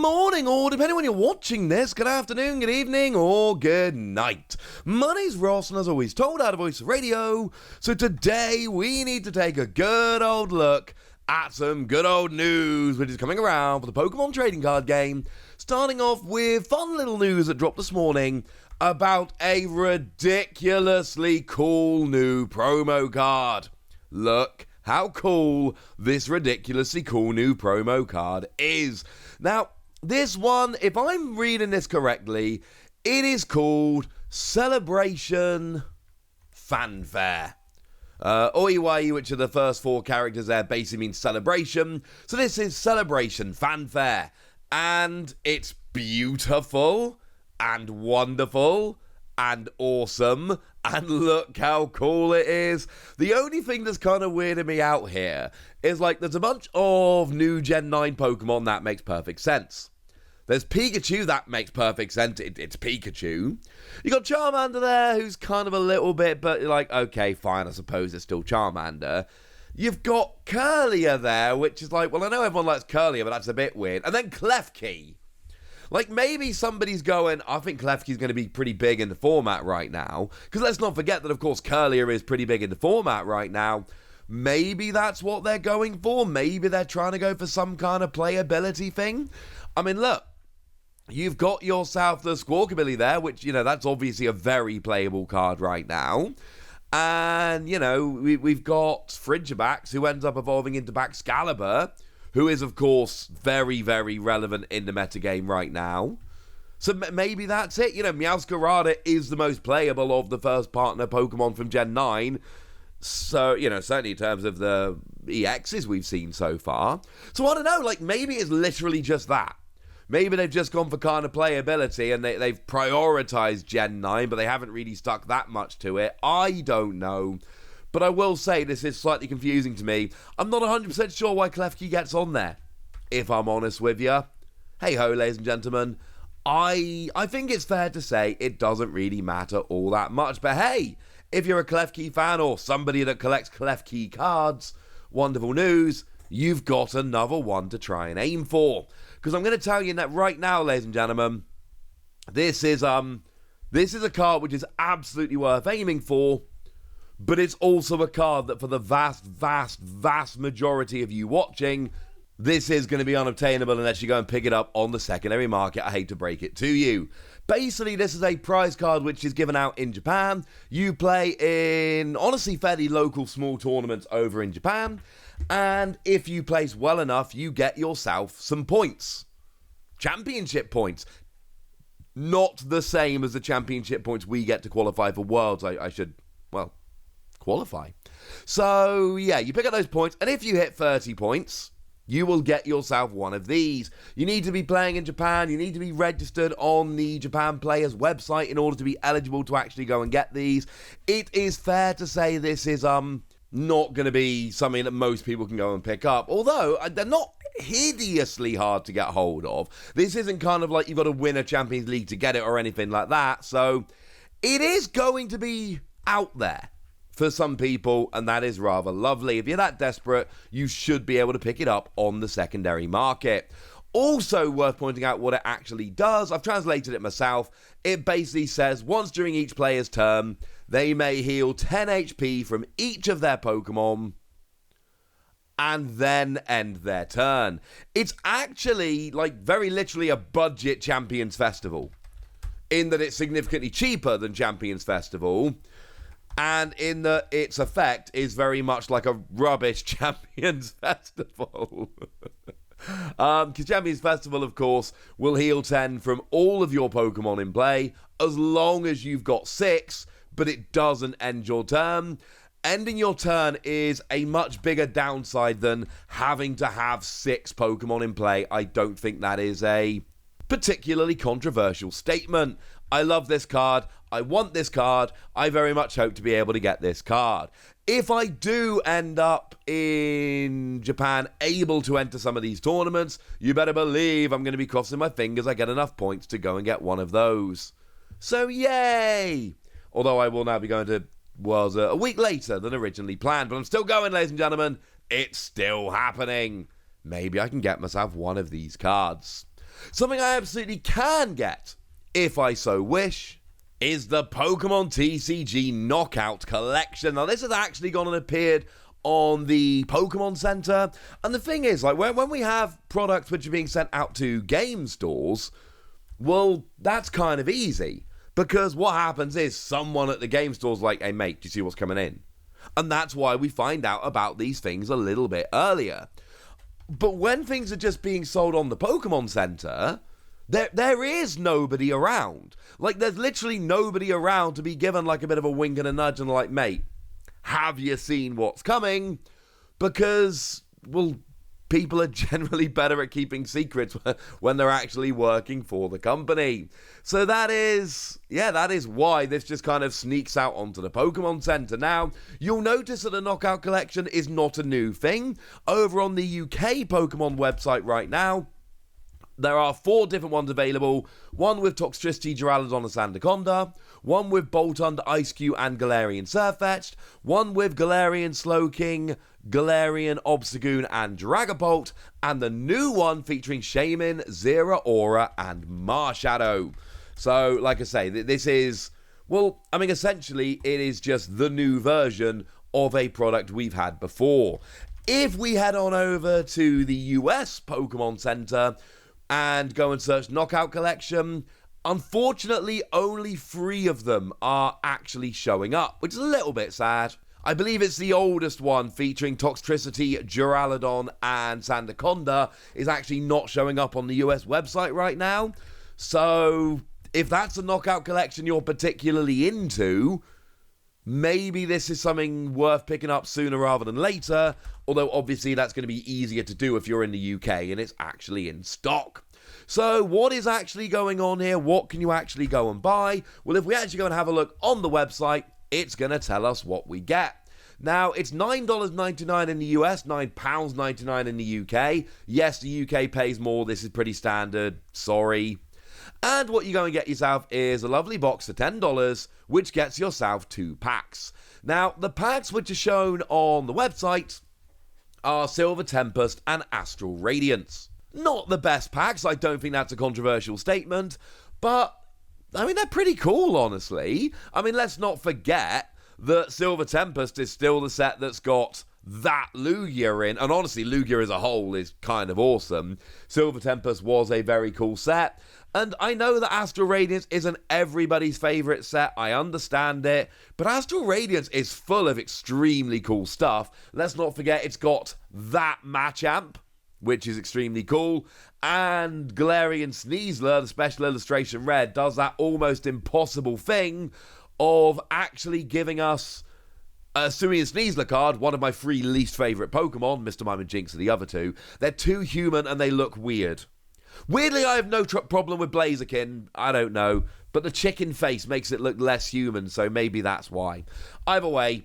morning, or depending when you're watching this, good afternoon, good evening, or good night. My name's Ross, and as always, told out of Voice Radio. So today we need to take a good old look at some good old news which is coming around for the Pokemon trading card game. Starting off with fun little news that dropped this morning about a ridiculously cool new promo card. Look how cool this ridiculously cool new promo card is. Now, this one, if I'm reading this correctly, it is called Celebration Fanfare. Oiwai, which are the first four characters there, basically means celebration. So this is Celebration Fanfare. And it's beautiful and wonderful and awesome, and look how cool it is. The only thing that's kind of weirding me out here is, like, there's a bunch of new Gen 9 Pokemon that makes perfect sense. There's Pikachu, that makes perfect sense, it's Pikachu. You got Charmander there, who's kind of a little bit, but like, okay, fine, I suppose it's still Charmander. You've got Curlier there, which is like, well, I know everyone likes Curlier, but that's a bit weird. And then Klefki. Like, maybe somebody's going, I think Klefki's going to be pretty big in the format right now. Because let's not forget that, of course, Curlier is pretty big in the format right now. Maybe that's what they're going for. Maybe they're trying to go for some kind of playability thing. I mean, look, you've got yourself the Squawkabilly there, which, you know, that's obviously a very playable card right now. And, you know, we've got Frigibax, who ends up evolving into Baxcalibur, who is, of course, very, very relevant in the metagame right now. So maybe that's it. You know, Meowscarada is the most playable of the first partner Pokemon from Gen 9. So, you know, certainly in terms of the EXs we've seen so far. So I don't know, like, maybe it's literally just that. Maybe they've just gone for kind of playability and they've prioritized Gen 9, but they haven't really stuck that much to it. I don't know. But I will say this is slightly confusing to me. I'm not 100% sure why Klefki gets on there, if I'm honest with you. Hey ho, ladies and gentlemen. I think it's fair to say it doesn't really matter all that much. But hey, if you're a Klefki fan or somebody that collects Klefki cards, wonderful news. You've got another one to try and aim for. Because I'm going to tell you that right now, ladies and gentlemen, this is a card which is absolutely worth aiming for. But it's also a card that for the vast, vast, vast majority of you watching, this is going to be unobtainable unless you go and pick it up on the secondary market. I hate to break it to you. Basically, this is a prize card which is given out in Japan. You play in, honestly, fairly local small tournaments over in Japan. And if you place well enough, you get yourself some points. Championship points. Not the same as the championship points we get to qualify for Worlds. I should, well, qualify. So, yeah, you pick up those points, and if you hit 30 points, you will get yourself one of these. You need to be playing in Japan. You need to be registered on the Japan Players website in order to be eligible to actually go and get these. It is fair to say this is not going to be something that most people can go and pick up, although they're not hideously hard to get hold of. This isn't kind of like you've got to win a Champions League to get it or anything like that, so it is going to be out there for some people, and that is rather lovely. If you're that desperate, you should be able to pick it up on the secondary market. Also worth pointing out what it actually does. I've translated it myself. It basically says once during each player's turn, they may heal 10 HP from each of their Pokemon and then end their turn. It's actually, like, very literally a budget Champions Festival, in that it's significantly cheaper than Champions Festival, and in that its effect is very much like a rubbish Champions Festival. Because Champions Festival, of course, will heal 10 from all of your Pokemon in play, as long as you've got 6, but it doesn't end your turn. Ending your turn is a much bigger downside than having to have 6 Pokemon in play. I don't think that is a particularly controversial statement. I love this card. I want this card. I very much hope to be able to get this card. If I do end up in Japan able to enter some of these tournaments, you better believe I'm going to be crossing my fingers I get enough points to go and get one of those. So yay! Although I will now be going to Worlds a week later than originally planned, but I'm still going, ladies and gentlemen. It's still happening. Maybe I can get myself one of these cards. Something I absolutely can get, if I so wish, is the Pokemon TCG Knockout Collection. Now, this has actually gone and appeared on the Pokemon Center. And the thing is, like, when we have products which are being sent out to game stores, well, that's kind of easy. Because what happens is someone at the game store's like, hey, mate, do you see what's coming in? And that's why we find out about these things a little bit earlier. But when things are just being sold on the Pokemon Center, there is nobody around. Like, there's literally nobody around to be given, like, a bit of a wink and a nudge and, like, mate, have you seen what's coming? Because, well, people are generally better at keeping secrets when they're actually working for the company. So that is why this just kind of sneaks out onto the Pokemon Center. Now, you'll notice that the Knockout Collection is not a new thing. Over on the UK Pokemon website right now, there are 4 different ones available. One with Toxtricity, Duraludon, and Sandaconda. One with Boltund, Ice-Q, and Galarian Surfetch'd. One with Galarian Slowking, Galarian Obstagoon, and Dragapult. And the new one featuring Shaymin, Zeraora, and Marshadow. So, like I say, this is, well, I mean, essentially, it is just the new version of a product we've had before. If we head on over to the US Pokemon Center and go and search Knockout Collection, unfortunately, only 3 of them are actually showing up, which is a little bit sad. I believe it's the oldest one, featuring Toxtricity, Duraludon, and Sandaconda, is actually not showing up on the US website right now. So, if that's a Knockout Collection you're particularly into, maybe this is something worth picking up sooner rather than later, although obviously that's going to be easier to do if you're in the UK and it's actually in stock. So what is actually going on here? What can you actually go and buy? Well, if we actually go and have a look on the website, it's going to tell us what we get. Now, it's $9.99 in the US, £9.99 in the UK. Yes, the UK pays more. This is pretty standard. Sorry. And what you're going to get yourself is a lovely box for $10, which gets yourself 2 packs. Now, the packs which are shown on the website are Silver Tempest and Astral Radiance. Not the best packs, I don't think that's a controversial statement, but, I mean, they're pretty cool, honestly. I mean, let's not forget that Silver Tempest is still the set that's got that Lugia in, and honestly, Lugia as a whole is kind of awesome. Silver Tempest was a very cool set, and I know that Astral Radiance isn't everybody's favourite set, I understand it, but Astral Radiance is full of extremely cool stuff. Let's not forget it's got that Machamp, which is extremely cool, and Galarian Sneasler, the Special Illustration Red, does that almost impossible thing of actually giving us a Suian Sneasler card, one of my 3 least favourite Pokemon. Mr. Mime and Jinx are the other 2. They're too human and they look weird. Weirdly, I have no problem with Blaziken, I don't know, but the chicken face makes it look less human, so maybe that's why. Either way,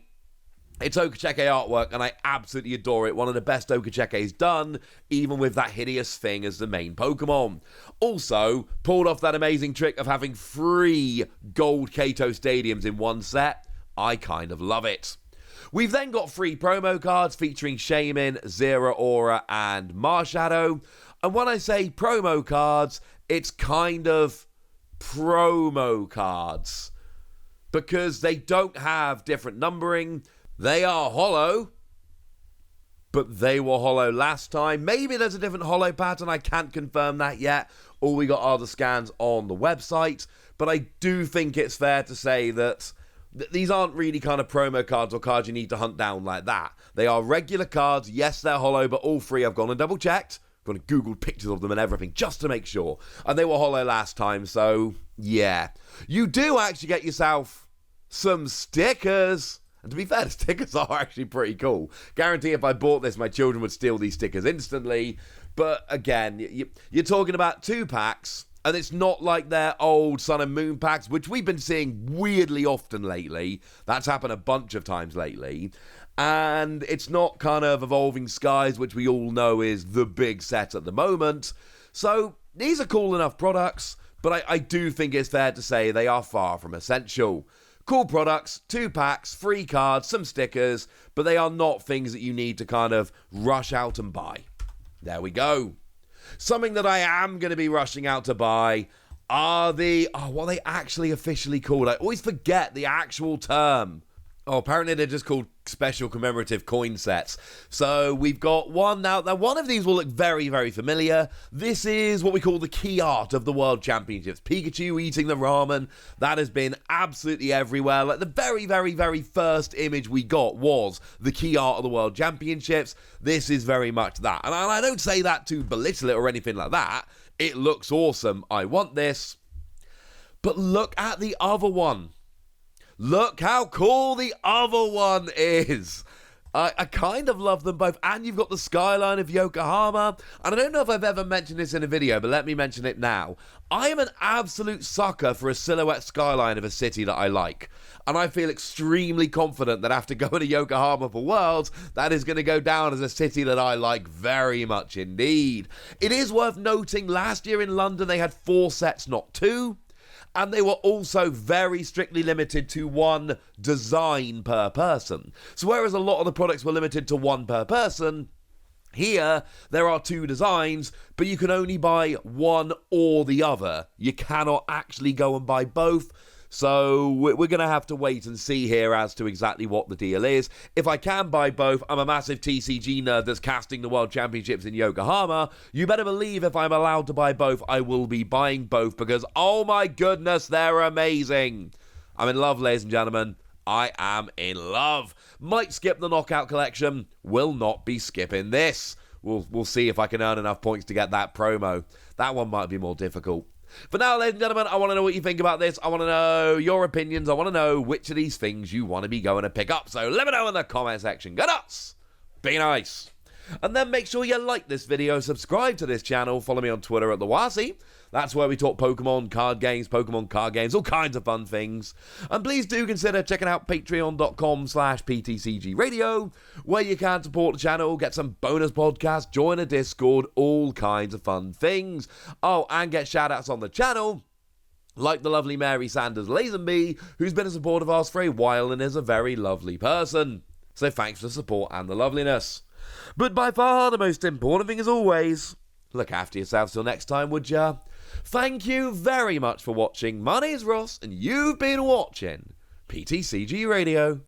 it's Okacheke artwork, and I absolutely adore it. One of the best Okachekes done, even with that hideous thing as the main Pokemon. Also, pulled off that amazing trick of having 3 gold Kato Stadiums in one set. I kind of love it. We've then got 3 promo cards featuring Shaymin, Zeraora, and Marshadow. And when I say promo cards, it's kind of promo cards, because they don't have different numbering. They are holo, but they were holo last time. Maybe there's a different holo pattern. I can't confirm that yet. All we got are the scans on the website. But I do think it's fair to say that these aren't really kind of promo cards or cards you need to hunt down like that. They are regular cards. Yes, they're holo, but all 3 I've gone and double checked. Gone and Googled pictures of them and everything just to make sure. And they were holo last time, so yeah. You do actually get yourself some stickers. And to be fair, the stickers are actually pretty cool. Guarantee if I bought this, my children would steal these stickers instantly. But again, you're talking about 2 packs, and it's not like their old Sun and Moon packs, which we've been seeing weirdly often lately. That's happened a bunch of times lately. And it's not kind of Evolving Skies, which we all know is the big set at the moment. So these are cool enough products, but I do think it's fair to say they are far from essential. Cool products, 2 packs, 3 cards, some stickers, but they are not things that you need to kind of rush out and buy. There we go. Something that I am going to be rushing out to buy are what are they actually officially called? I always forget the actual term. Oh, apparently they're just called special commemorative coin sets. So we've got one now. Now, one of these will look very, very familiar. This is what we call the key art of the World Championships. Pikachu eating the ramen. That has been absolutely everywhere. Like the very, very, very first image we got was the key art of the World Championships. This is very much that. And I don't say that to belittle it or anything like that. It looks awesome. I want this. But look at the other one. Look how cool the other one is. I kind of love them both. And you've got the skyline of Yokohama. And I don't know if I've ever mentioned this in a video, but let me mention it now. I am an absolute sucker for a silhouette skyline of a city that I like. And I feel extremely confident that after going to Yokohama for Worlds, that is going to go down as a city that I like very much indeed. It is worth noting, last year in London, they had 4 sets, not 2. And they were also very strictly limited to 1 design per person. So whereas a lot of the products were limited to 1 per person, here there are 2 designs, but you can only buy one or the other. You cannot actually go and buy both. So we're going to have to wait and see here as to exactly what the deal is. If I can buy both, I'm a massive TCG nerd that's casting the World Championships in Yokohama. You better believe if I'm allowed to buy both, I will be buying both because, oh my goodness, they're amazing. I'm in love, ladies and gentlemen. I am in love. Might skip the Knockout Collection. Will not be skipping this. We'll see if I can earn enough points to get that promo. That one might be more difficult. But now, ladies and gentlemen, I want to know what you think about this. I want to know your opinions. I want to know which of these things you want to be going to pick up. So let me know in the comment section. Go nuts! Be nice! And then make sure you like this video, subscribe to this channel, follow me on Twitter at TheWasi. That's where we talk Pokemon card games, all kinds of fun things. And please do consider checking out patreon.com/PTCGradio, where you can support the channel, get some bonus podcasts, join a Discord, all kinds of fun things. Oh, and get shout-outs on the channel, like the lovely Mary Sanders Lazenby, who's been a supporter of ours for a while and is a very lovely person. So thanks for the support and the loveliness. But by far the most important thing as always, look after yourselves till next time, would ya? Thank you very much for watching. My name's Ross, and you've been watching PTCG Radio.